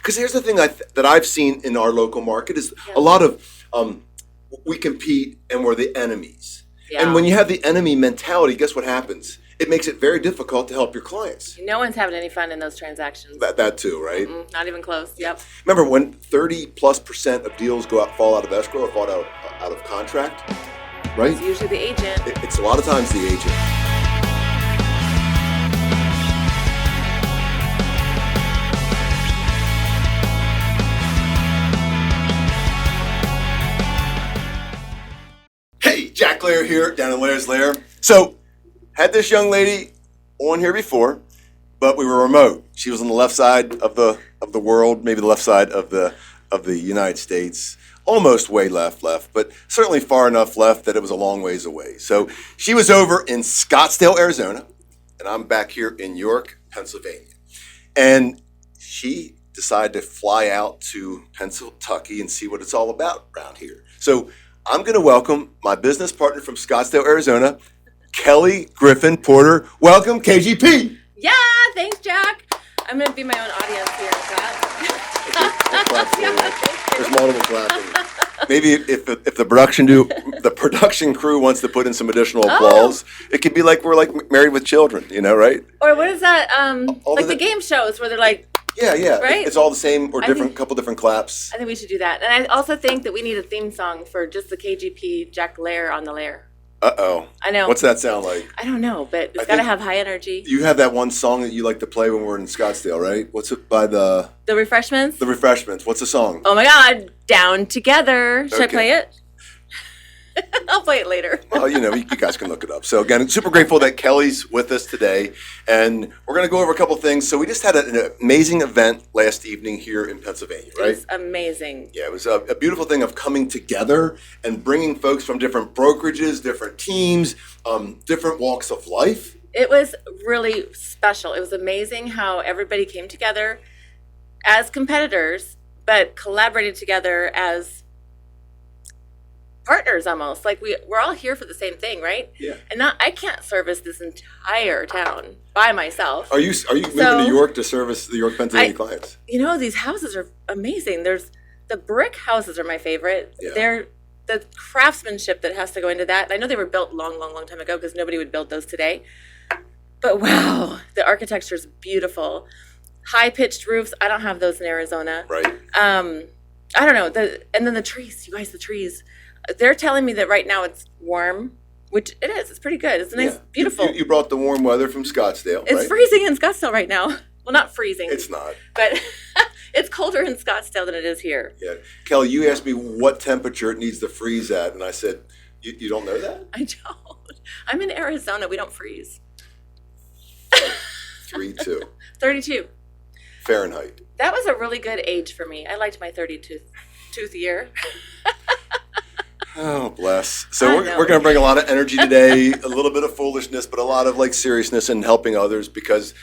Because here's the thing that I've seen in our local market is a lot of we compete and we're the enemies. Yeah. And when you have the enemy mentality, guess what happens? It makes it very difficult to help your clients. No one's having any fun in those transactions. That too, right? Not even close. Yep. Remember when 30+% of deals fall out of escrow or fall out of contract, right? It's usually the agent. It's a lot of times the agent. Hey, Jack Lehr here, down in Lehr's Lair. So, had this young lady on here before, but we were remote. She was on the left side of the world, maybe the left side of the United States, almost way left, but certainly far enough left that it was a long ways away. So she was over in Scottsdale, Arizona, and I'm back here in York, Pennsylvania. And she decided to fly out to Pennsylvania and see what it's all about around here. So I'm going to welcome my business partner from Scottsdale, Arizona, Kelly Griffin Porter. Welcome, KGP. Yeah, thanks, Jack. I'm going to be my own audience here. There's multiple clapping. Maybe if the production crew wants to put in some additional applause, it could be like we're like Married with Children, right? Or what is that? Like the game shows where they're like, yeah, right? It's all the same or couple different claps. I think we should do that. And I also think that we need a theme song for just the KGP Jack Lehr on the Lair. Uh-oh. I know. What's that sound like? I don't know, but it's got to have high energy. You have that one song that you like to play when we're in Scottsdale, right? What's it by the Refreshments? The Refreshments. What's the song? Oh my God, Down Together. Should I play it? I'll play it later. Well, you guys can look it up. So again, super grateful that Kelly's with us today, and we're going to go over a couple things. So we just had an amazing event last evening here in Pennsylvania, right? It was amazing. Yeah, it was a beautiful thing of coming together and bringing folks from different brokerages, different teams, different walks of life. It was really special. It was amazing how everybody came together as competitors, but collaborated together as partners almost. Like we're all here for the same thing, right? Yeah. And I can't service this entire town by myself. Are you moving to York to service the York, Pennsylvania clients? These houses are amazing. The brick houses are my favorite. Yeah. They're the craftsmanship that has to go into that. I know they were built long time ago because nobody would build those today. But wow, the architecture is beautiful. High-pitched roofs. I don't have those in Arizona. Right. I don't know. And then the trees. You guys, the trees. They're telling me that right now it's warm, which it is. It's pretty good. It's nice, beautiful. You brought the warm weather from Scottsdale, It's right? freezing in Scottsdale right now. Well, not freezing. It's not. But it's colder in Scottsdale than it is here. Yeah. Kelly, you asked me what temperature it needs to freeze at, and I said, you don't know that? I don't. I'm in Arizona. We don't freeze. 32. 32. Fahrenheit. That was a really good age for me. I liked my 32th year. Oh, bless. So we're going to bring a lot of energy today, a little bit of foolishness, but a lot of seriousness and helping others, because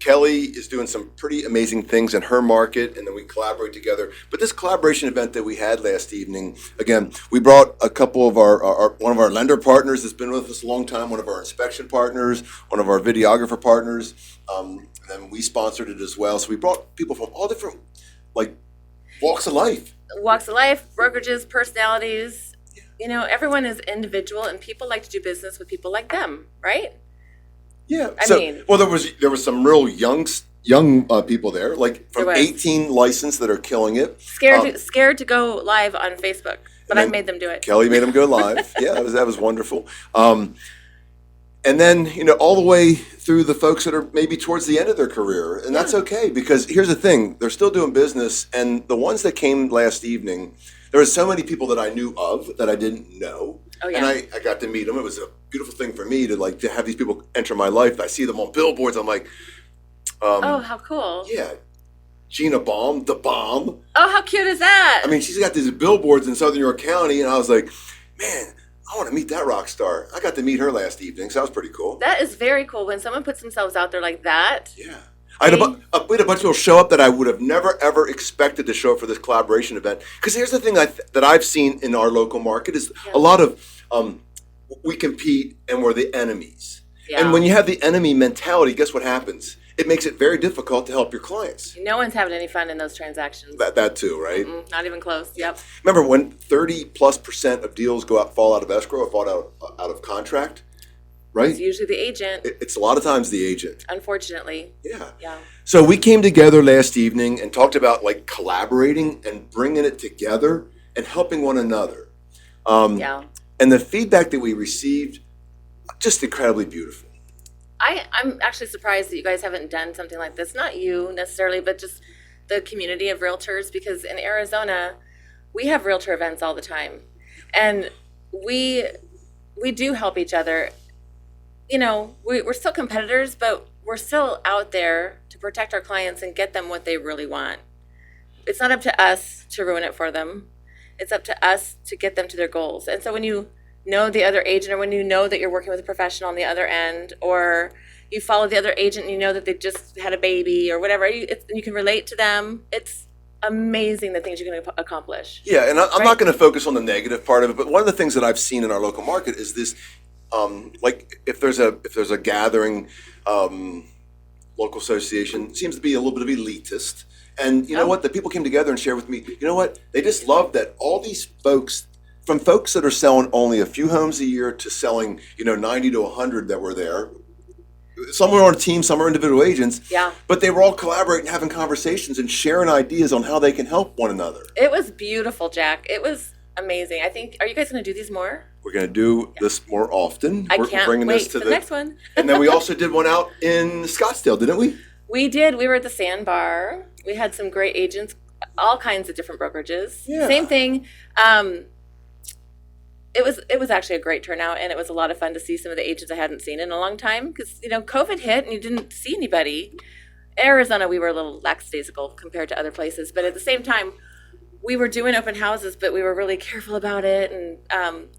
Kelly is doing some pretty amazing things in her market, and then we collaborate together. But this collaboration event that we had last evening, again, we brought a couple of one of our lender partners that's been with us a long time, one of our inspection partners, one of our videographer partners, and then we sponsored it as well. So we brought people from all different walks of life. Walks of life, brokerages, personalities. Everyone is individual, and people like to do business with people like them, right? Yeah. There was some real young people there, from 18 licensed that are killing it. Scared to go live on Facebook, but I made them do it. Kelly made them go live. Yeah, that was wonderful. And then all the way through the folks that are maybe towards the end of their career, and that's okay, because here's the thing: they're still doing business, and the ones that came last evening. There were so many people that I knew of that I didn't know, and I got to meet them. It was a beautiful thing for me to have these people enter my life. I see them on billboards. I'm like, oh, how cool! Yeah, Gina Baum, the Bomb. Oh, how cute is that? I mean, she's got these billboards in Southern York County, and I was like, man, I want to meet that rock star. I got to meet her last evening, so that was pretty cool. That is very cool when someone puts themselves out there like that. Yeah. We had a bunch of people show up that I would have never, ever expected to show up for this collaboration event. Because here's the thing that I've seen in our local market is a lot of we compete and we're the enemies. Yeah. And when you have the enemy mentality, guess what happens? it makes it very difficult to help your clients. No one's having any fun in those transactions. That too, right? Not even close. Yep. Remember when 30+% of deals fall out of escrow or fall out of contract, right? It's usually the agent. It's a lot of times the agent. Unfortunately. Yeah. Yeah. So we came together last evening and talked about like collaborating and bringing it together and helping one another. Yeah. And the feedback that we received, just incredibly beautiful. I'm actually surprised that you guys haven't done something like this. Not you necessarily, but just the community of realtors, because in Arizona, we have realtor events all the time. And we do help each other. You know, we're still competitors, but we're still out there to protect our clients and get them what they really want. It's not up to us to ruin it for them. It's up to us to get them to their goals. And so when you know the other agent, or when you know that you're working with a professional on the other end, or you follow the other agent and you know that they just had a baby or whatever, you can relate to them. It's amazing the things you're going to accomplish. Yeah, and I'm not going to focus on the negative part of it, but one of the things that I've seen in our local market is this, like if there's a gathering, local association seems to be a little bit of elitist. And you know what? The people came together and shared with me, you know what? They just love that all these folks, from folks that are selling only a few homes a year to selling, 90 to 100 that were there. Some were on a team, some are individual agents. Yeah. But they were all collaborating, having conversations and sharing ideas on how they can help one another. It was beautiful, Jack. It was amazing. I think, are you guys going to do these more? We're going to do this more often. I We're can't bringing wait this to for the next one. And then we also did one out in Scottsdale, didn't we? We did. We were at the Sandbar. We had some great agents, all kinds of different brokerages. Yeah. Same thing. It was actually a great turnout, and it was a lot of fun to see some of the agents I hadn't seen in a long time, because COVID hit and you didn't see anybody. Arizona, we were a little lackadaisical compared to other places, but at the same time, we were doing open houses, but we were really careful about it. And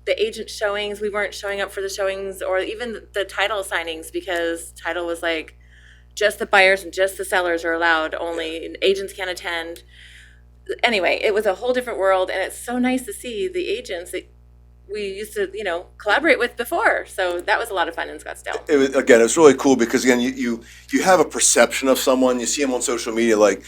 the agent showings, we weren't showing up for the showings, or even the title signings, because title was like, just the buyers and just the sellers are allowed, only agents can't attend. Anyway, it was a whole different world, and it's so nice to see the agents that we used to, collaborate with before. So that was a lot of fun in Scottsdale. It was really cool because, again, you have a perception of someone. You see them on social media, like,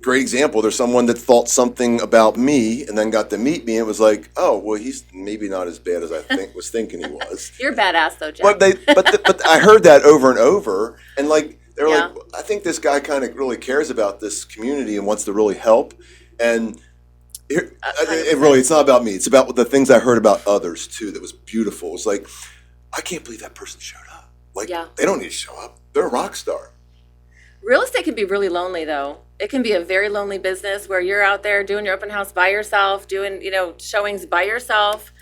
great example. There's someone that thought something about me and then got to meet me and was like, oh, well, he's maybe not as bad as I was thinking he was. You're badass, though, Jack. But I heard that over and over, and like they're Yeah. like, I think this guy kind of really cares about this community and wants to really help. And it's not about me. It's about the things I heard about others too. That was beautiful. It's like, I can't believe that person showed up. Like, they don't need to show up. They're a rock star. Real estate can be really lonely, though. It can be a very lonely business where you're out there doing your open house by yourself, doing, showings by yourself.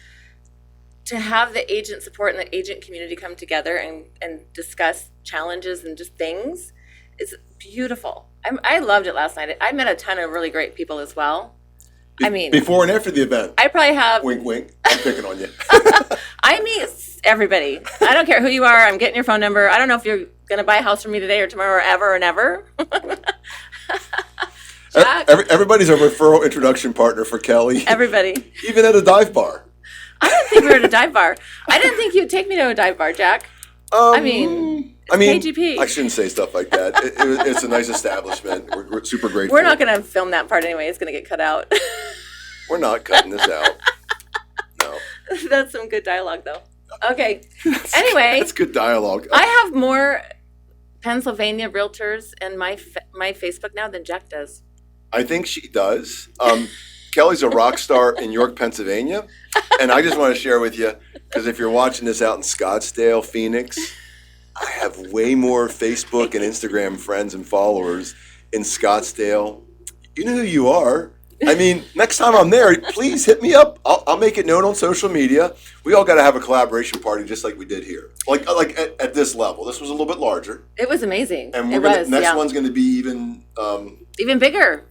To have the agent support and the agent community come together and discuss challenges and just things is beautiful. I loved it last night. I met a ton of really great people as well. Before and after the event. I probably have. Wink, wink. I'm picking on you. I meet everybody. I don't care who you are. I'm getting your phone number. I don't know if you're going to buy a house from me today or tomorrow or ever or never. Jack? Everybody's a referral introduction partner for Kelly. Everybody. Even at a dive bar. I didn't think we were at a dive bar. I didn't think you'd take me to a dive bar, Jack. KGP. I shouldn't say stuff like that. It's a nice establishment. We're super grateful. We're not going to film that part anyway. It's going to get cut out. We're not cutting this out. No. That's some good dialogue, though. Okay. Anyway. That's good dialogue. I have more Pennsylvania realtors in my Facebook now than Jack does. I think she does. Kelly's a rock star in York, Pennsylvania. And I just want to share with you, because if you're watching this out in Scottsdale, Phoenix, I have way more Facebook and Instagram friends and followers in Scottsdale. You know who you are. Next time I'm there, please hit me up. I'll make it known on social media. We all got to have a collaboration party just like we did here. Like at this level. This was a little bit larger. It was amazing. And next one's going to be even bigger.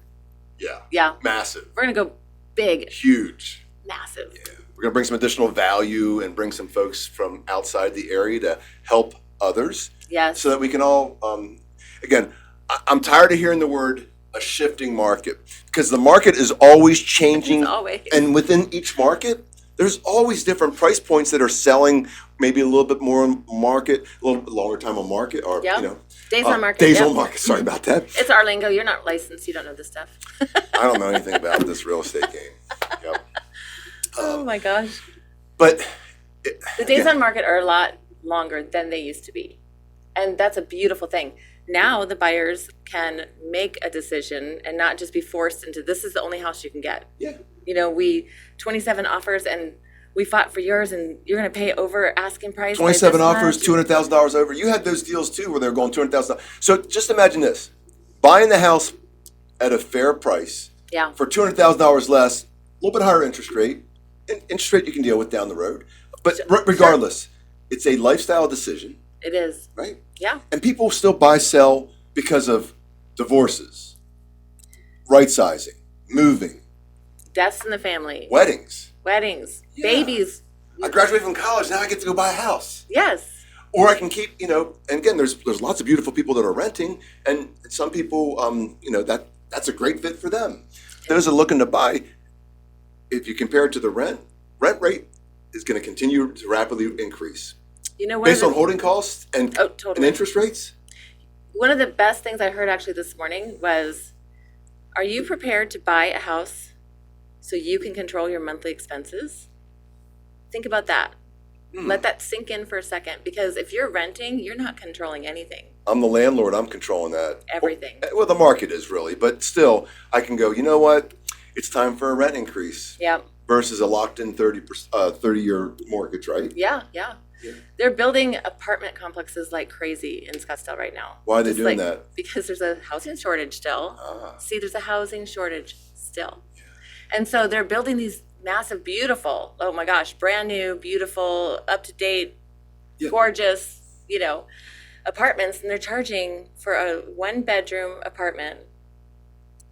Yeah. Yeah. Massive. We're going to go big. Huge. Massive. Yeah. We're going to bring some additional value and bring some folks from outside the area to help others. Yes. So that we can all, again, I'm tired of hearing the word a shifting market, because the market is always changing. Always. And within each market, there's always different price points that are selling, maybe a little bit more on market, a little bit longer time on market, or Yep. Days on market. Days yep. on market. Sorry about that. It's our lingo. You're not licensed. You don't know this stuff. I don't know anything about this real estate game. Yep. Oh my gosh. But The days on market are a lot longer than they used to be. And that's a beautiful thing. Now the buyers can make a decision and not just be forced into this is the only house you can get. Yeah. You know, 27 offers and we fought for yours and you're going to pay over asking price. 27 offers, $200,000 over. You had those deals too where they're going $200,000. So just imagine this: buying the house at a fair price Yeah. for $200,000 less, a little bit higher interest rate. And interest rate you can deal with down the road. But regardless, it's a lifestyle decision, It is. right? Yeah. And people still buy, sell because of divorces, right sizing, moving, Deaths in the family. weddings. Weddings. Yeah. Babies. I graduated from college, now I get to go buy a house. Yes. Or I can keep, and again, there's lots of beautiful people that are renting, and some people, that's a great fit for them. Those are looking to buy. If you compare it to the rent rate is going to continue to rapidly increase You know, based on holding costs and totally. interest rates. One of the best things I heard actually this morning was, are you prepared to buy a house so you can control your monthly expenses? Think about that. Let that sink in for a second, because if you're renting, you're not controlling anything. I'm the landlord. I'm controlling that. Everything. Well, the market is really, but still, I can go, you know what? It's time for a rent increase Yep. versus a locked-in 30-year mortgage, right? Yeah. Yeah. They're building apartment complexes like crazy in Scottsdale right now. Why are they Just doing that? Because there's a housing shortage still. Ah. See, there's a housing shortage still. And so they're building these massive, beautiful, oh my gosh, brand new, beautiful, up to date, Yeah. gorgeous, apartments. And they're charging for a 1-bedroom apartment,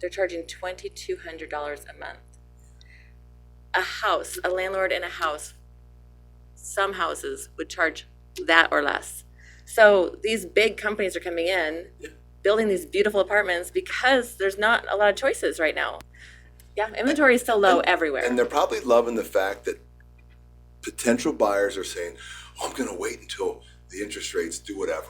they're charging $2,200 a month. A house, a landlord in a house, some houses would charge that or less. So these big companies are coming in, building these beautiful apartments because there's not a lot of choices right now. Yeah, inventory is still low everywhere. And they're probably loving the fact that potential buyers are saying, I'm going to wait until the interest rates do whatever.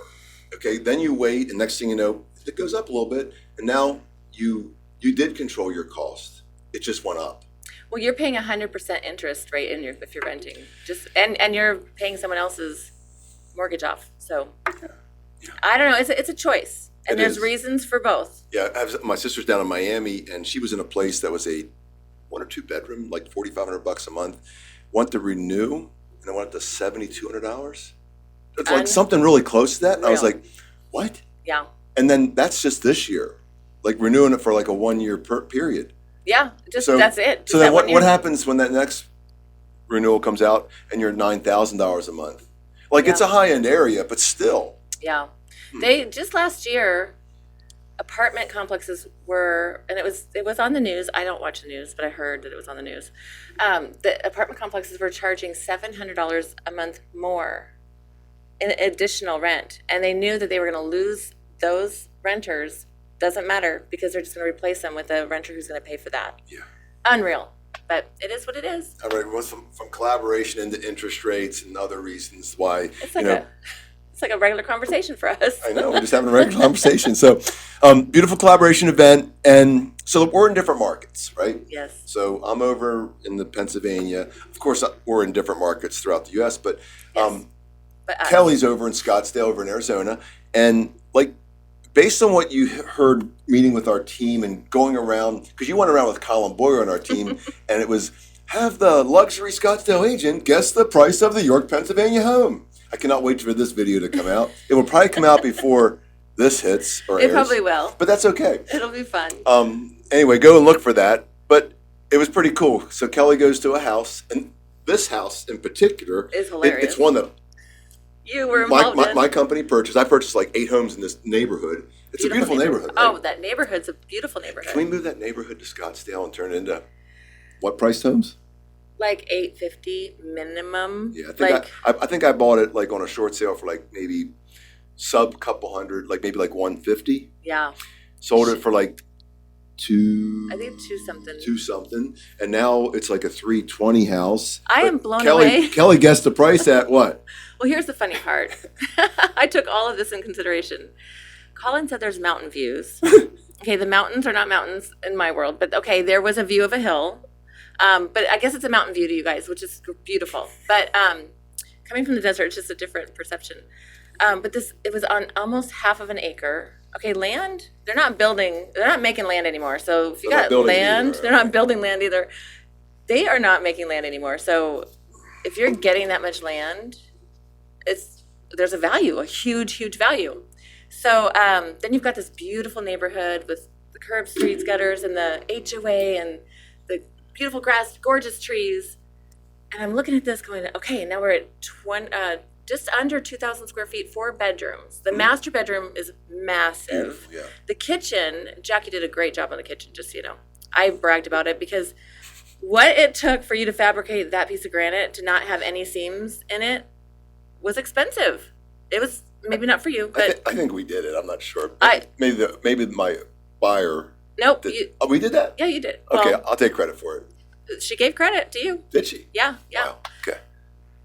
Okay, then you wait, and next thing you know, it goes up a little bit, and now you did control your cost. It just went up. Well, you're paying 100% interest rate if you're renting, and you're paying someone else's mortgage off. So I don't know. It's a choice, and It there's is. reasons for both. Yeah, my sister's down in Miami, and she was in a place that was a 1 or 2 bedroom, like $4,500 a month. Want to renew, and it went up to $7,200. It's like something really close to that. And I was Real. like, what? Yeah, And then that's just this year, like renewing it for like a 1-year period. yeah. Just So that's it. So Just then that what 1 year. happens when that next renewal comes out and you're $9,000 a month? Like it's Yeah. a high end area, but still. Yeah, they just last year, apartment complexes were, and it was on the news. I don't watch the news, but I heard that it was on the news. The apartment complexes were charging $700 a month more in additional rent, and they knew that they were going to lose those renters. Doesn't matter because they're just going to replace them with a renter who's going to pay for that. Yeah. Unreal, but it is what it is. All right, we went from collaboration into interest rates and other reasons why. It's like a regular conversation for us. I know, we're just having a regular conversation. So, beautiful collaboration event. And so we're in different markets, right? Yes. So I'm over in the Pennsylvania. Of course, we're in different markets throughout the U.S., but Yes. But Kelly's over in Scottsdale, over in Arizona. And like, based on what you heard meeting with our team and going around, because you went around with Colin Boyer on our team, and it was, have the luxury Scottsdale agent guess the price of the York, Pennsylvania home. I cannot wait for this video to come out. It will probably come out before this hits or it airs, probably will. but that's okay. It'll be fun. Anyway, go and look for that. But it was pretty cool. So Kelly goes to a house, and this house in particular, It's hilarious. it's one that You were involved in. my company purchased. I purchased like 8 homes in this neighborhood. It's a beautiful neighborhood. Right? Oh, that neighborhood's a beautiful neighborhood. Can we move that neighborhood to Scottsdale and turn it into what priced homes? Like $850 minimum. Yeah, like I think I bought it like on a short sale for like maybe sub couple hundred, like maybe like 150. yeah. Sold it for like two. I think 2 something. 2 something, and now it's like a 320 house. I But am blown away. Kelly guessed the price at what? Well, here's the funny part. I took all of this in consideration. Colin said there's mountain views. Okay, the mountains are not mountains in my world, but okay, there was a view of a hill. But I guess it's a mountain view to you guys, which is beautiful. But coming from the desert, it's just a different perception. But it was on almost half of an acre. Okay, land, they're not making land anymore. So if you got land, they're not building land either. They are not making land anymore. So if you're getting that much land, there's a value, a huge, huge value. So then you've got this beautiful neighborhood with the curb streets, gutters, and the HOA, and the beautiful grass, gorgeous trees. And I'm looking at this going, okay, now we're at just under 2,000 square feet, 4 bedrooms. The master bedroom is massive. Yeah. The kitchen, Jackie did a great job on the kitchen, just so you know. I bragged about it because what it took for you to fabricate that piece of granite to not have any seams in it was expensive. It was maybe not for you, but I think we did it. I'm not sure. I- Maybe my buyer. nope. We did that? Yeah, you did. Okay, Well, I'll take credit for it. she gave credit to you. Did she? Yeah. Wow. Okay.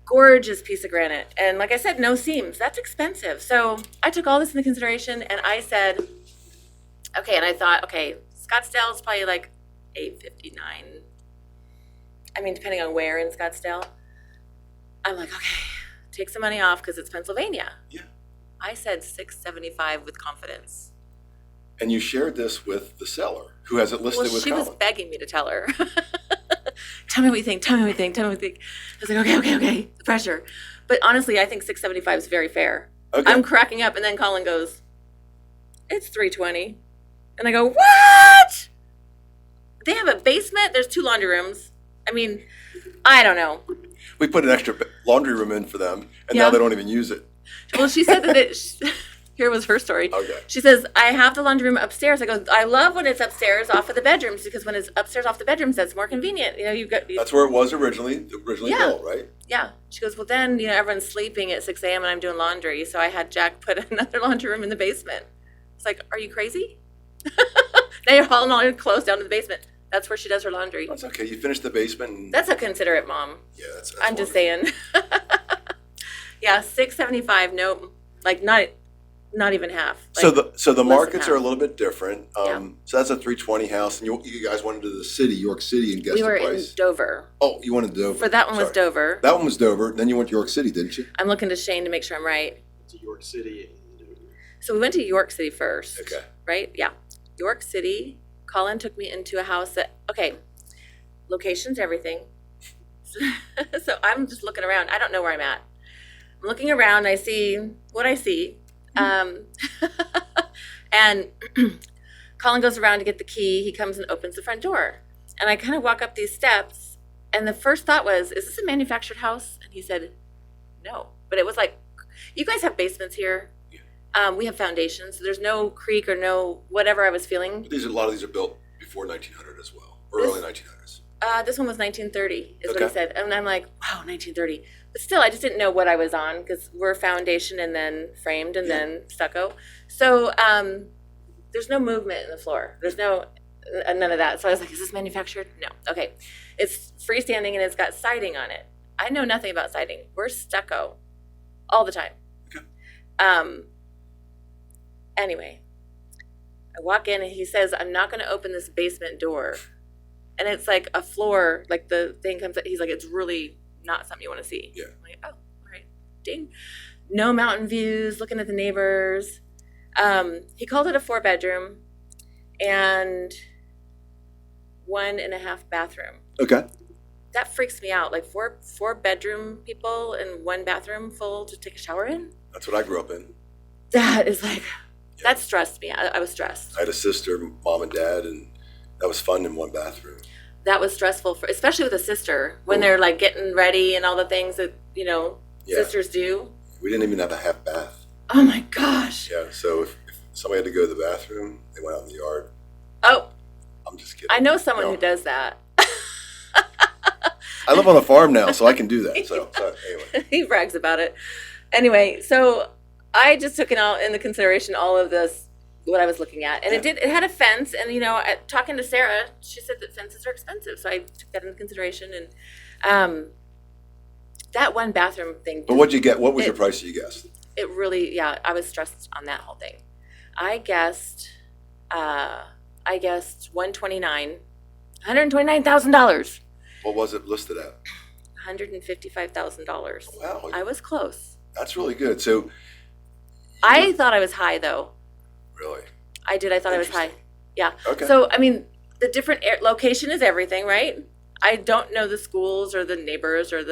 Gorgeous piece of granite. And like I said, no seams. That's expensive. So I took all this into consideration and I said, okay, and I thought, okay, Scottsdale is probably like $859. I mean, depending on where in Scottsdale. I'm like, okay, take some money off because it's Pennsylvania. Yeah. I said $675 with confidence. And you shared this with the seller, who has it listed with She Colin. was begging me to tell her. Tell me what you think. Tell me what you think. Tell me what you think. I was like, okay. The pressure. But honestly, I think $675 is very fair. Okay. I'm cracking up, and then Colin goes, "It's $320," and I go, "What? They have a basement. There's 2 laundry rooms. I mean, I don't know." We put an extra laundry room in for them, and Yeah. now they don't even use it. Well, she said that here was her story. Okay. She says, I have the laundry room upstairs. I go, I love when it's upstairs off of the bedrooms because when it's upstairs off the bedrooms, that's more convenient. You know, you've got. That's where it was originally Yeah. built, right? Yeah. She goes, well, then, everyone's sleeping at 6 a.m. and I'm doing laundry. So I had Jack put another laundry room in the basement. It's like, are you crazy? Now you're hauling all your clothes down to the basement. That's where she does her laundry. That's okay. You finished the basement. And, That's a considerate mom. yeah, that's I'm just wonderful. saying. Yeah, $675. Nope. Like not even half. So Like, the than markets half. are a little bit different. Yeah. So that's a 320 house, and you guys went into the city, York City, and guessed we were the in price. Dover. Oh, you wanted Dover. For that one was Sorry. Dover. That one was Dover. Then you went to York City, didn't you? I'm looking to Shane to make sure I'm right. To York City. So we went to York City first. Okay. Right? Yeah. York City. Colin took me into a house that, okay, location's everything. So I'm just looking around. I don't know where I'm at. I'm looking around. I see what I see. And Colin goes around to get the key. He comes and opens the front door. And I kind of walk up these steps. And the first thought was, is this a manufactured house? And he said, no. But it was like, you guys have basements here. We have foundations. So there's no creek or no whatever I was feeling. But a lot of these are built before 1900 as well, or early 1900s. This one was 1930, is what he Okay. said. And I'm like, wow, 1930. But still, I just didn't know what I was on because we're foundation and then framed and then stucco. So there's no movement in the floor. There's none of that. So I was like, is this manufactured? No. Okay. It's freestanding and it's got siding on it. I know nothing about siding. We're stucco all the time. Okay. Anyway, I walk in and he says, I'm not going to open this basement door. And it's like a floor, like the thing comes, he's like, it's really not something you want to see. Yeah. I'm like, oh, all right. Ding. No mountain views, looking at the neighbors. He called it a 4-bedroom and 1.5 bathroom. Okay. That freaks me out. Like four bedroom people and 1 bathroom full to take a shower in. That's what I grew up in. That is like, that stressed me. I was stressed. I had a sister, mom and dad, and that was fun in 1 bathroom. That was stressful especially with a sister when they're like getting ready and all the things that, Yeah. sisters do. We didn't even have a half bath. Oh my gosh. Yeah, so if somebody had to go to the bathroom, they went out in the yard. Oh, I'm just kidding. I know someone No. who does that. I live on a farm now, so I can do that. So anyway. He brags about it. Anyway, so I just took into consideration all of this what I was looking at. And it had a fence. And, talking to Sarah, she said that fences are expensive. So I took that into consideration. And that one bathroom thing. But what'd you get? What was your price you guessed? It really, I was stressed on that whole thing. I guessed $129,000. What was it listed at? $155,000. Wow. I was close. That's really good. So I thought I was high, though. Really? I did. I thought I was high. Yeah. Okay. So, I mean, the different location is everything, right? I don't know the schools or the neighbors or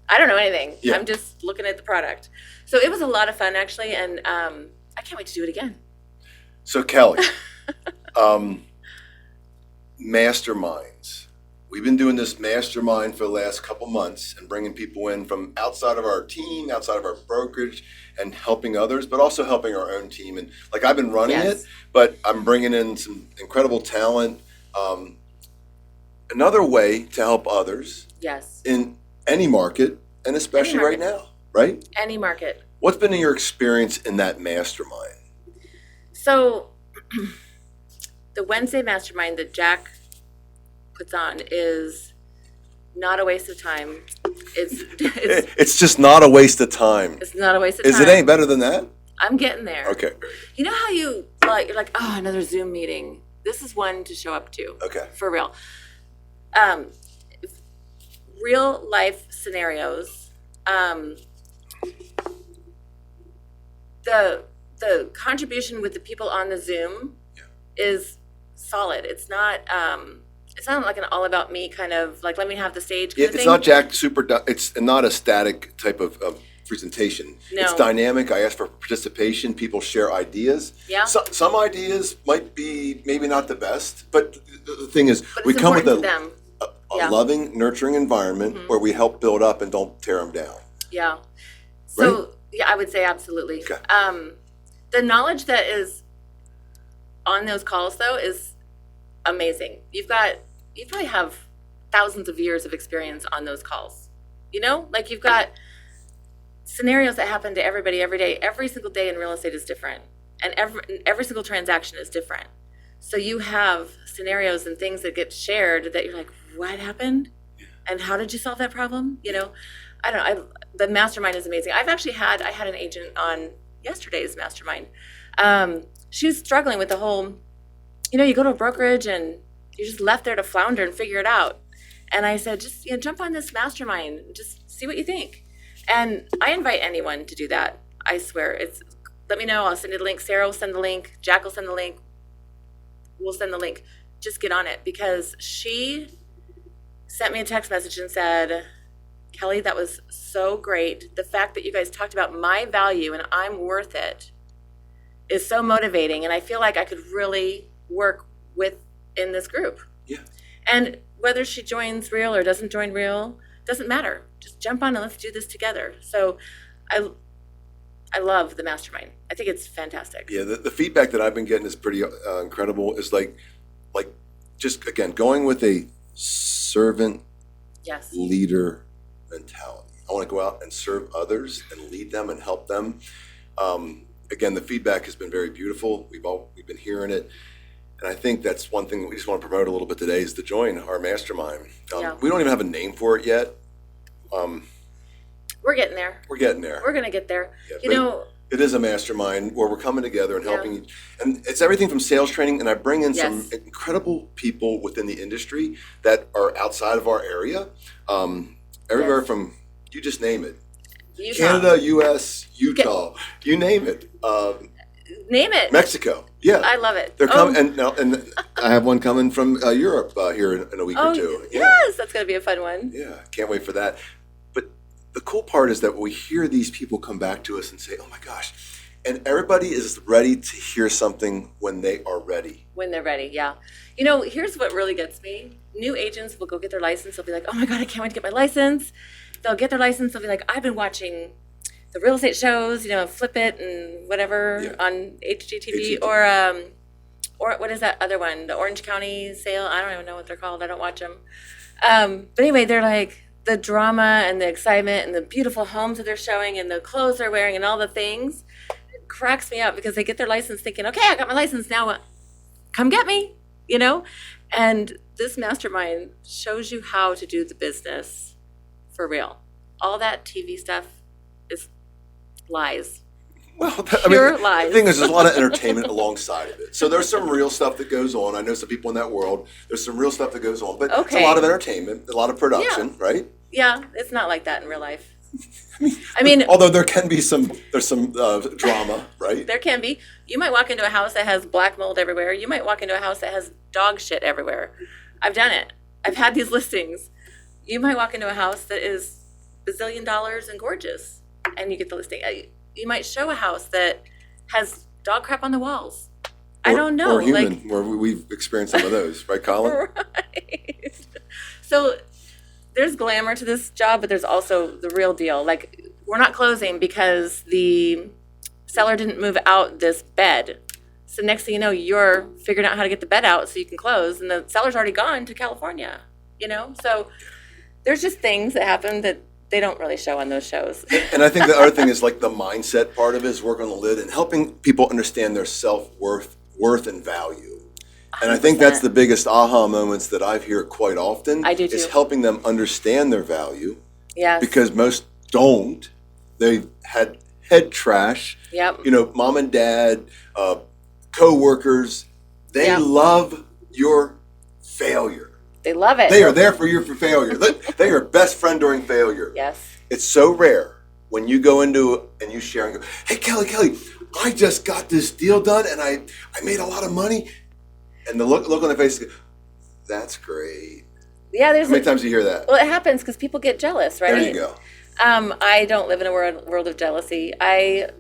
I don't know anything. Yeah. I'm just looking at the product. So it was a lot of fun, actually, and I can't wait to do it again. So Kelly, masterminds. We've been doing this mastermind for the last couple months and bringing people in from outside of our team, outside of our brokerage, and helping others, but also helping our own team. And like I've been running it, but I'm bringing in some incredible talent. Another way to help others. Yes. In any market, and especially right now, right? Any market. What's been your experience in that mastermind? So the Wednesday mastermind that Jack puts on is not a waste of time. It's just not a waste of time. It's not a waste of time. Is it any better than that? I'm getting there. Okay. You know how you're like, oh, another Zoom meeting. This is one to show up to. Okay. For real. Real life scenarios. The contribution with the people on the Zoom is solid. It's not like an all about me kind of like, let me have the stage kind of thing. It's not Jack it's not a static type of presentation. No. It's dynamic. I ask for participation. People share ideas. Yeah. Some ideas might be maybe not the best, but the thing is, But we it's come with important to them. a loving, nurturing environment where we help build up and don't tear them down. Yeah. So, Right? yeah, I would say absolutely. Okay. The knowledge that is on those calls, though, is amazing. You probably have thousands of years of experience on those calls. Like you've got scenarios that happen to everybody every day. Every single day in real estate is different, and every single transaction is different. So you have scenarios and things that get shared that you're like, what happened? And how did you solve that problem? I don't know. The mastermind is amazing. I had an agent on yesterday's mastermind. She was struggling with the whole, you go to a brokerage and you're just left there to flounder and figure it out. And I said, just jump on this mastermind, just see what you think. And I invite anyone to do that. I swear. Let me know. I'll send you the link. Sarah will send the link. Jack will send the link. We'll send the link. Just get on it, because she sent me a text message and said, Kelly, that was so great. The fact that you guys talked about my value and I'm worth it is so motivating. And I feel like I could really work in this group. Yeah. And whether she joins Real or doesn't join Real, doesn't matter. Just jump on and let's do this together. So I love the mastermind. I think it's fantastic. Yeah, the feedback that I've been getting is pretty incredible. Is like just again going with a servant leader mentality. I want to go out and serve others and lead them and help them. Again, the feedback has been very beautiful. We've been hearing it, and I think that's one thing that we just want to promote a little bit today is to join our mastermind. We don't even have a name for it yet. We're getting there. We're getting there. We're going to get there. Yeah, it is a mastermind where we're coming together and helping and it's everything from sales training, and I bring in some incredible people within the industry that are outside of our area. Everywhere from, you just name it. Utah. Canada, US, Utah, you name it. Name it. Mexico. Yeah. I love it. They're coming, and I have one coming from Europe here in a week or two. Yes, that's going to be a fun one. Yeah, can't wait for that. But the cool part is that we hear these people come back to us and say, oh my gosh, and everybody is ready to hear something when they are ready. When they're ready, yeah. Here's what really gets me. New agents will go get their license. They'll be like, oh my God, I can't wait to get my license. They'll get their license. They'll be like, I've been watching the real estate shows, Flip It and whatever on HGTV or what is that other one? The Orange County sale. I don't even know what they're called. I don't watch them. But anyway, they're like the drama and the excitement and the beautiful homes that they're showing and the clothes they're wearing and all the things. cracks me up because they get their license thinking, okay, I got my license now, come get me, you know? And this mastermind shows you how to do the business for real. All that TV stuff is lies. Well, Pure lies. The thing is, there's a lot of entertainment alongside of it. So there's some real stuff that goes on. I know some people in that world. There's some real stuff that goes on, but it's a lot of entertainment, a lot of production, right? Yeah, it's not like that in real life. I mean, although there's some drama, right? There can be. You might walk into a house that has black mold everywhere. You might walk into a house that has dog shit everywhere. I've done it. I've had these listings. You might walk into a house that is $1 bazillion and gorgeous, and you get the listing. You might show a house that has dog crap on the walls. I don't know. Or human, where we've experienced some of those, right, Colin? Right. So there's glamour to this job, but there's also the real deal. Like, we're not closing because the seller didn't move out this bed. So next thing you know, you're figuring out how to get the bed out so you can close, and the seller's already gone to California, you know? So there's just things that happen that they don't really show on those shows. And I think the other thing is like the mindset part of it is work on the lid and helping people understand their self-worth, worth and value. And I think that's the biggest aha moments that I've heard quite often. I do too. Is helping them understand their value. Yes. Because most don't. They've had head trash. Yep. You know, mom and dad, co-workers, they love your failure. They love it. They are there for you for failure. They are best friend during failure. Yes. It's so rare when you go into and you share and go, hey, Kelly, I just got this deal done and I made a lot of money. And the look on their face, that's great. Yeah, How many times do you hear that? Well, it happens because people get jealous, right? There you go. I don't live in a world of jealousy. I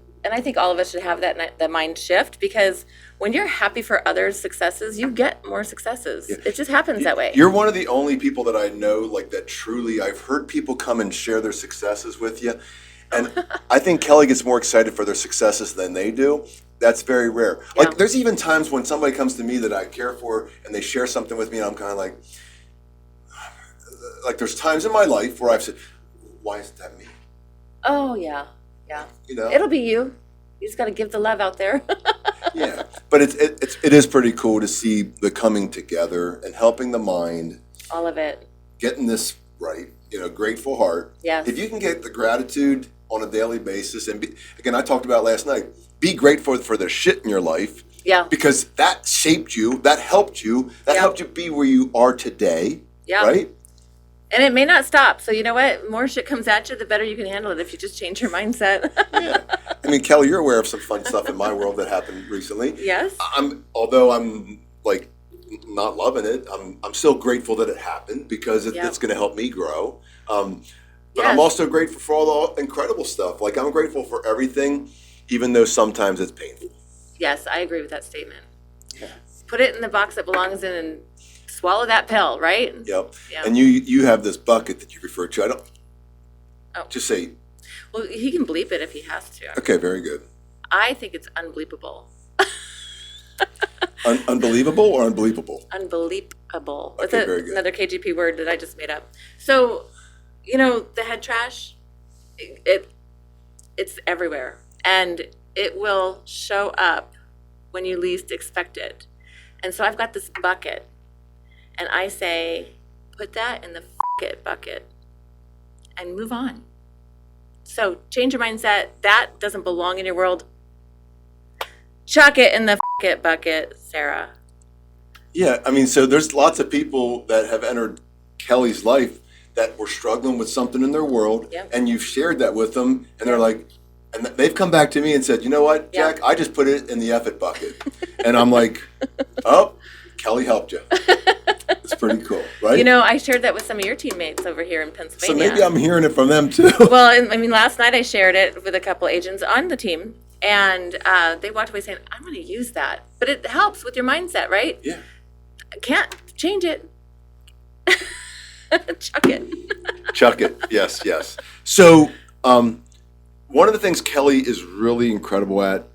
think all of us should have that mind shift, because when you're happy for others' successes, you get more successes. Yeah. It just happens that way. You're one of the only people that I know like that truly. I've heard people come and share their successes with you, and I think Kelly gets more excited for their successes than they do. That's very rare. Yeah. Like, there's even times when somebody comes to me that I care for and they share something with me, and I'm kind of like there's times in my life where I've said, why is that me? Oh, yeah. You know? It'll be you. You just got to give the love out there. Yeah. But it is pretty cool to see the coming together and helping the mind. All of it. Getting this right. You know, grateful heart. Yes. If you can get the gratitude on a daily basis, and again, I talked about last night, be grateful for the shit in your life. Yeah. Because that shaped you, that helped you be where you are today. Yeah. Right? And it may not stop. So you know what? More shit comes at you, the better you can handle it if you just change your mindset. Yeah. I mean, Kelly, you're aware of some fun stuff in my world that happened recently. Yes. Although I'm like not loving it, I'm still grateful that it happened because it's going to help me grow. But I'm also grateful for all the incredible stuff. Like, I'm grateful for everything, even though sometimes it's painful. Yes, I agree with that statement. Yeah. Put it in the box that belongs in and swallow that pill, right? Yep. Yeah. And you have this bucket that you refer to. I don't. Oh. Just say. Well, he can bleep it if he has to. Okay, very good. I think it's unbleepable. Unbelievable or unbelievable? Unbelievable. Okay, very good. Another KGP word that I just made up. So, you know, the head trash, it's everywhere. And it will show up when you least expect it. And so I've got this bucket. And I say, put that in the bucket and move on. So change your mindset. That doesn't belong in your world. Chuck it in the bucket, Sarah. Yeah, I mean, so there's lots of people that have entered Kelly's life that were struggling with something in their world, and you've shared that with them, and they're like, and they've come back to me and said, you know what, Jack, I just put it in the effort bucket. And I'm like, oh, Kelly helped you. It's pretty cool, right? You know, I shared that with some of your teammates over here in Pennsylvania. So maybe I'm hearing it from them too. Well, I mean, last night I shared it with a couple agents on the team, and they walked away saying, I'm going to use that. But it helps with your mindset, right? Yeah. Can't change it. Chuck it. Chuck it. Yes. So one of the things Kelly is really incredible at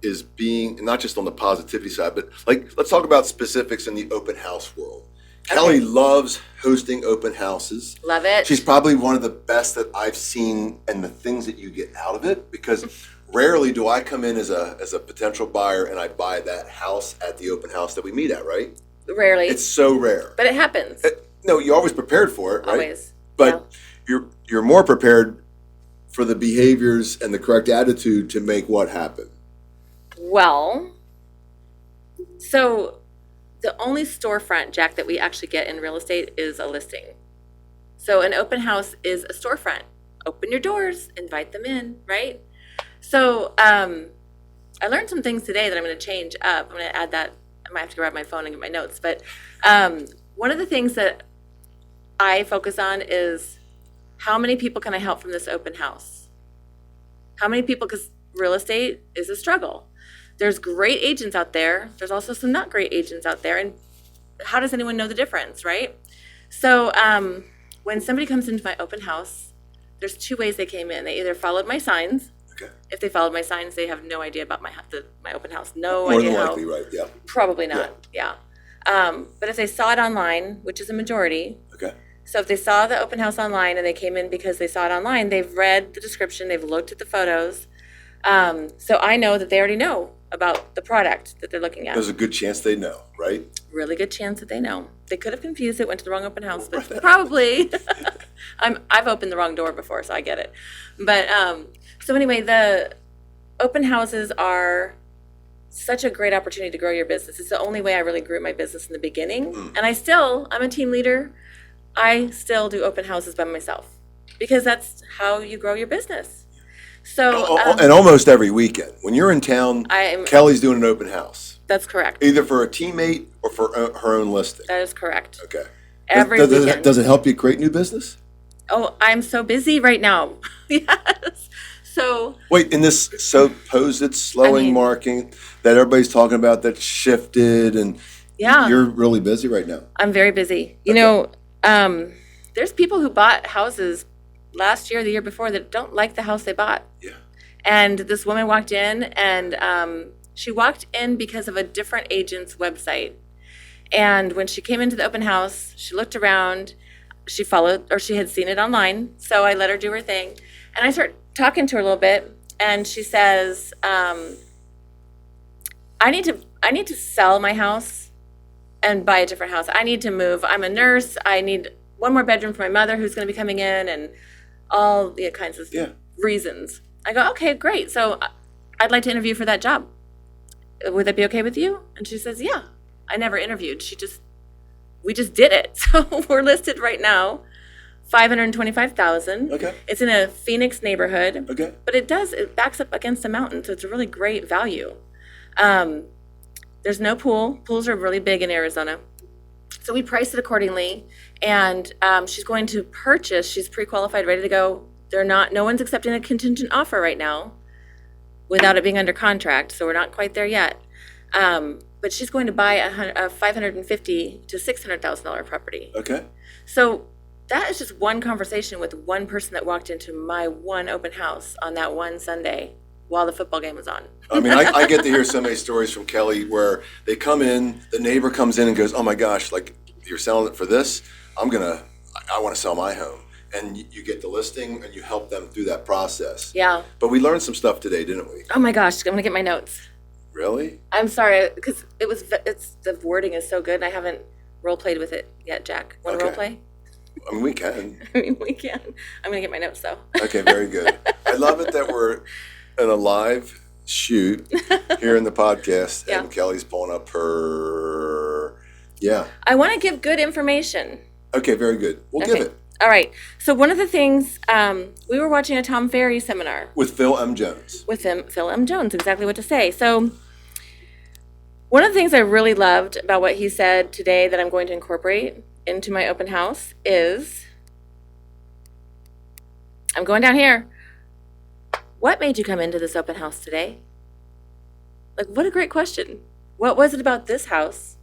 is being, not just on the positivity side, but like, let's talk about specifics in the open house world. Okay. Kelly loves hosting open houses. Love it. She's probably one of the best that I've seen, and the things that you get out of it, because rarely do I come in as a potential buyer and I buy that house at the open house that we meet at, right? Rarely. It's so rare. But it happens. No, you're always prepared for it, right? Always. But you're more prepared for the behaviors and the correct attitude to make what happen. Well, so the only storefront, Jack, that we actually get in real estate is a listing. So an open house is a storefront. Open your doors, invite them in, right? So I learned some things today that I'm going to change up. I'm going to add that. I might have to grab my phone and get my notes. But one of the things that I focus on is how many people can I help from this open house? How many people, because real estate is a struggle. There's great agents out there. There's also some not great agents out there. And how does anyone know the difference, right? So when somebody comes into my open house, there's two ways they came in. They either followed my signs. Okay. If they followed my signs, they have no idea about my open house. No More idea than how. likely, right? Yeah. Probably not. Yeah. But if they saw it online, which is a majority. Okay. So if they saw the open house online and they came in because they saw it online, they've read the description, they've looked at the photos. So I know that they already know about the product that they're looking at. There's a good chance they know, right? Really good chance that they know. They could have confused it, went to the wrong open house, but probably. I've opened the wrong door before, so I get it. But so anyway, the open houses are such a great opportunity to grow your business. It's the only way I really grew my business in the beginning. And I'm a team leader. I still do open houses by myself because that's how you grow your business. So and almost every weekend when you're in town, Kelly's doing an open house. That's correct. Either for a teammate or for her own listing. That is correct. Okay. Every weekend. Does it help you create new business? Oh, I'm so busy right now. Yes. So wait, in this supposed slowing market that everybody's talking about that shifted and you're really busy right now. I'm very busy. You know, there's people who bought houses last year, the year before, that don't like the house they bought. Yeah. And this woman walked in, and she walked in because of a different agent's website. And when she came into the open house, she looked around, she had seen it online, so I let her do her thing. And I start talking to her a little bit, and she says, I need to sell my house and buy a different house. I need to move. I'm a nurse. I need one more bedroom for my mother who's going to be coming in, and all the kinds of reasons. I go, okay, great. So I'd like to interview for that job. Would that be okay with you? And she says, yeah. I never interviewed. We just did it. So we're listed right now, $525,000. Okay. It's in a Phoenix neighborhood. Okay. But it backs up against a mountain, so it's a really great value. There's no pool. Pools are really big in Arizona. So we priced it accordingly, and she's going to purchase. She's pre-qualified, ready to go. No one's accepting a contingent offer right now without it being under contract, so we're not quite there yet. But she's going to buy a $550,000 to $600,000 property. Okay. So that is just one conversation with one person that walked into my one open house on that one Sunday while the football game was on. I mean, I get to hear so many stories from Kelly where they come in, the neighbor comes in and goes, oh my gosh, like you're selling it for this? I want to sell my home. And you get the listing and you help them through that process. Yeah. But we learned some stuff today, didn't we? Oh my gosh, I'm going to get my notes. Really? I'm sorry, because the wording is so good and I haven't role played with it yet, Jack. Want to role play? I mean, we can. We can. I'm going to get my notes though. Okay, very good. I love it that we're in a live shoot here in the podcast and Kelly's pulling up her, I want to give good information. Okay, very good. We'll give it. All right. So one of the things, we were watching a Tom Ferry seminar. With Phil M. Jones. With Phil M. Jones, exactly what to say. So one of the things I really loved about what he said today that I'm going to incorporate into my open house is, I'm going down here. What made you come into this open house today? Like, what a great question. What was it about this house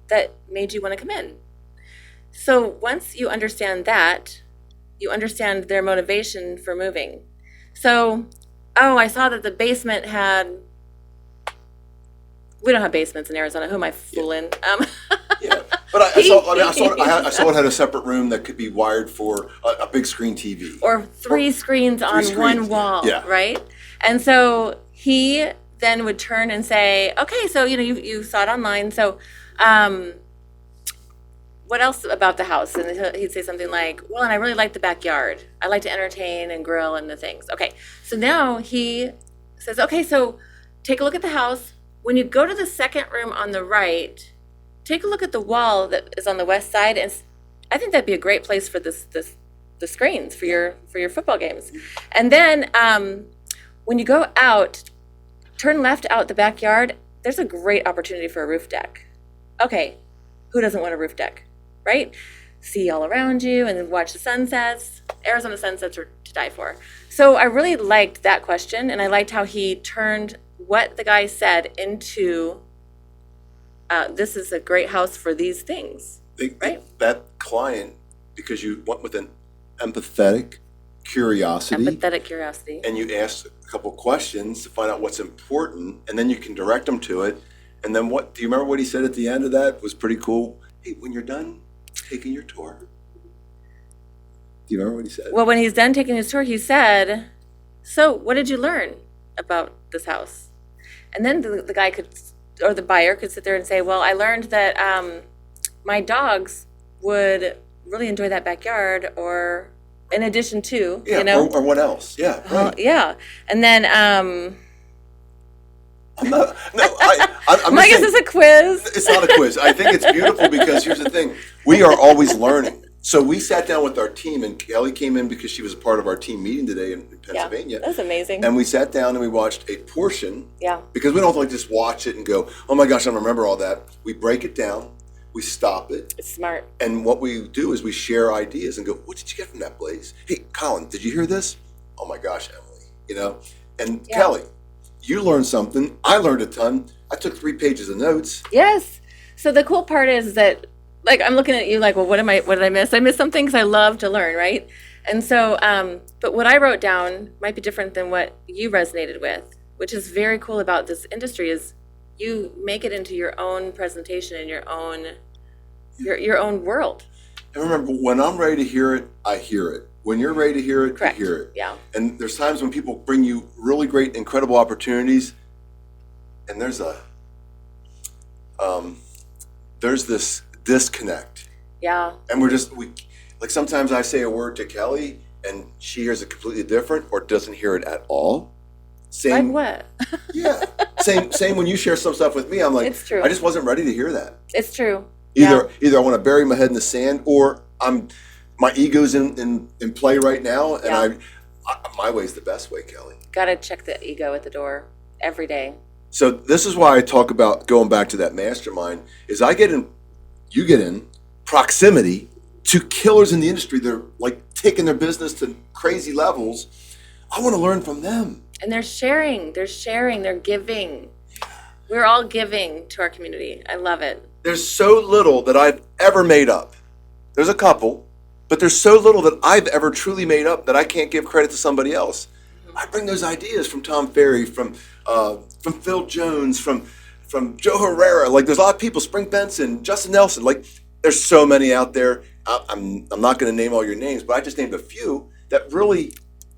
that made you want to come in? So once you understand that, you understand their motivation for moving. So, I saw that the basement had, we don't have basements in Arizona. Who am I fooling? But I saw it had a separate room that could be wired for a big screen TV. Or three screens on one wall, right? And so he then would turn and say, okay, so, you saw it online. So, what else about the house? And he'd say something like, well, and I really like the backyard. I like to entertain and grill and the things. Okay. So now he says, okay, so take a look at the house. When you go to the second room on the right, take a look at the wall that is on the west side. And I think that'd be a great place for the screens for your football games. And then when you go out, turn left out the backyard. There's a great opportunity for a roof deck. Okay, who doesn't want a roof deck, right? See all around you and then watch the sunsets. Arizona sunsets are to die for. So I really liked that question, and I liked how he turned what the guy said into this is a great house for these things, right? That client, because you went with an empathetic curiosity, and you asked a couple questions to find out what's important, and then you can direct them to it. And then do you remember what he said at the end of that? It was pretty cool. Hey, when you're done taking your tour, do you remember what he said? Well, when he's done taking his tour, he said, so what did you learn about this house? And then the guy or the buyer could sit there and say, well, I learned that my dogs would really enjoy that backyard, or in addition to, or what else? Yeah, right. Yeah. And then I'm I guess it's a quiz. It's not a quiz. I think it's beautiful because here's the thing. We are always learning. So we sat down with our team, and Kelly came in because she was a part of our team meeting today in Pennsylvania. Yeah, that's amazing. And we sat down and we watched a portion. Yeah. Because we don't like just watch it and go, oh my gosh, I don't remember all that. We break it down. We stop it. It's smart. And what we do is we share ideas and go, what did you get from that, Blaze? Hey, Colin, did you hear this? Oh my gosh, Emily, And Kelly, you learned something. I learned a ton. I took 3 pages of notes. Yes. So the cool part is that, like, I'm looking at you like, well, what did I miss? I missed something because I love to learn, right? And so, but what I wrote down might be different than what you resonated with, which is very cool about this industry is you make it into your own presentation and your own world. And remember, when I'm ready to hear it, I hear it. When you're ready to hear it, Correct. You hear it. Yeah. And there's times when people bring you really great, incredible opportunities, and there's this disconnect. Yeah. And like sometimes I say a word to Kelly and she hears it completely different or doesn't hear it at all. Same. Like what? Yeah. Same when you share some stuff with me, I'm like, it's true. I just wasn't ready to hear that. It's true. Either I want to bury my head in the sand, or my ego's in play right now, and my way's the best way, Kelly. Gotta check the ego at the door every day. So this is why I talk about going back to that mastermind, is you get in proximity to killers in the industry. They're like taking their business to crazy levels. I want to learn from them. And they're sharing, they're giving. We're all giving to our community. I love it. There's so little that I've ever made up. There's a couple, but there's so little that I've ever truly made up that I can't give credit to somebody else. Mm-hmm. I bring those ideas from Tom Ferry, from Phil Jones, from Joe Herrera. Like, there's a lot of people, Spring Benson, Justin Nelson. Like, there's so many out there. I'm not going to name all your names, but I just named a few that really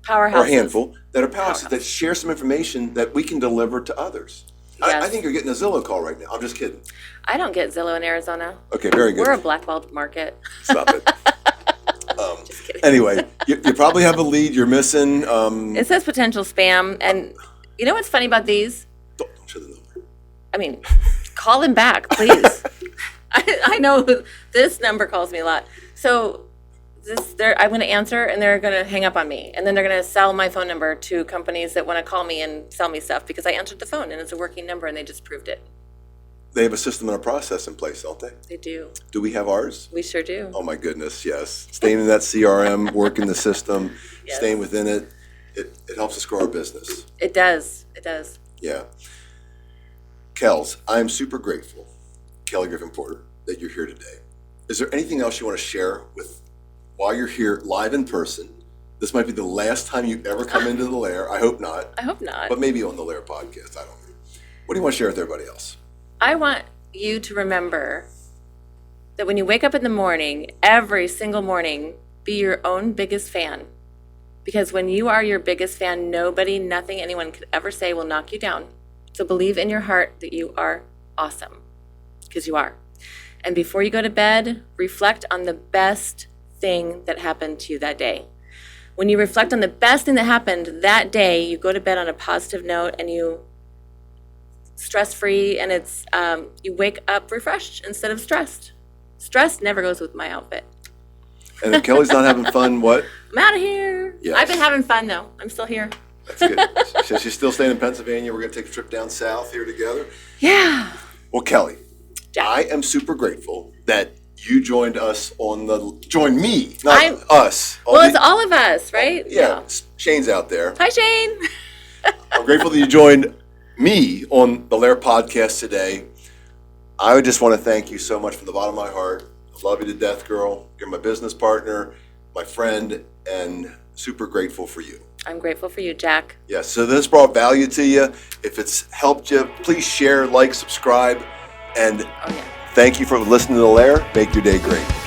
are a handful that are powerhouses that share some information that we can deliver to others. Yes. I think you're getting a Zillow call right now. I'm just kidding. I don't get Zillow in Arizona. Okay, very good. We're a blackballed market. Stop it. Just kidding. Anyway, you probably have a lead you're missing. It says potential spam. And you know what's funny about these? Don't show the number. I mean, call him back, please. I know this number calls me a lot. So I'm going to answer, and they're going to hang up on me. And then they're going to sell my phone number to companies that want to call me and sell me stuff because I answered the phone, and it's a working number, and they just proved it. They have a system and a process in place, don't they? They do. Do we have ours? We sure do. Oh, my goodness, yes. Staying in that CRM, working the system, yes. Staying within it, it helps us grow our business. It does. It does. Yeah. Kels, I'm super grateful, Kelly Griffin Porter, that you're here today. Is there anything else you want to share while you're here live in person? This might be the last time you ever come into the Lehr. I hope not. I hope not. But maybe on the Lehr Podcast. I don't know. What do you want to share with everybody else? I want you to remember that when you wake up in the morning, every single morning, be your own biggest fan. Because when you are your biggest fan, nobody, nothing, anyone could ever say will knock you down. So believe in your heart that you are awesome, because you are. And before you go to bed, reflect on the best thing that happened to you that day. When you reflect on the best thing that happened that day, you go to bed on a positive note and you stress-free, and it's you wake up refreshed instead of stressed. Stress never goes with my outfit. And if Kelly's not having fun, what? I'm out of here. Yes. I've been having fun, though. I'm still here. That's good. So she's still staying in Pennsylvania. We're going to take a trip down south here together. Yeah. Well, Kelly, Jack. I am super grateful that you joined me, not us. It's all of us, right? Yeah. Shane's out there. Hi, Shane. I'm grateful that you joined me on the Lehr Podcast today. I would just want to thank you so much from the bottom of my heart. I love you to death, girl. You're my business partner, my friend, and super grateful for you. I'm grateful for you, Jack. Yes, so this brought value to you. If it's helped you, please share, like, subscribe, and thank you for listening to the Lehr. Make your day great.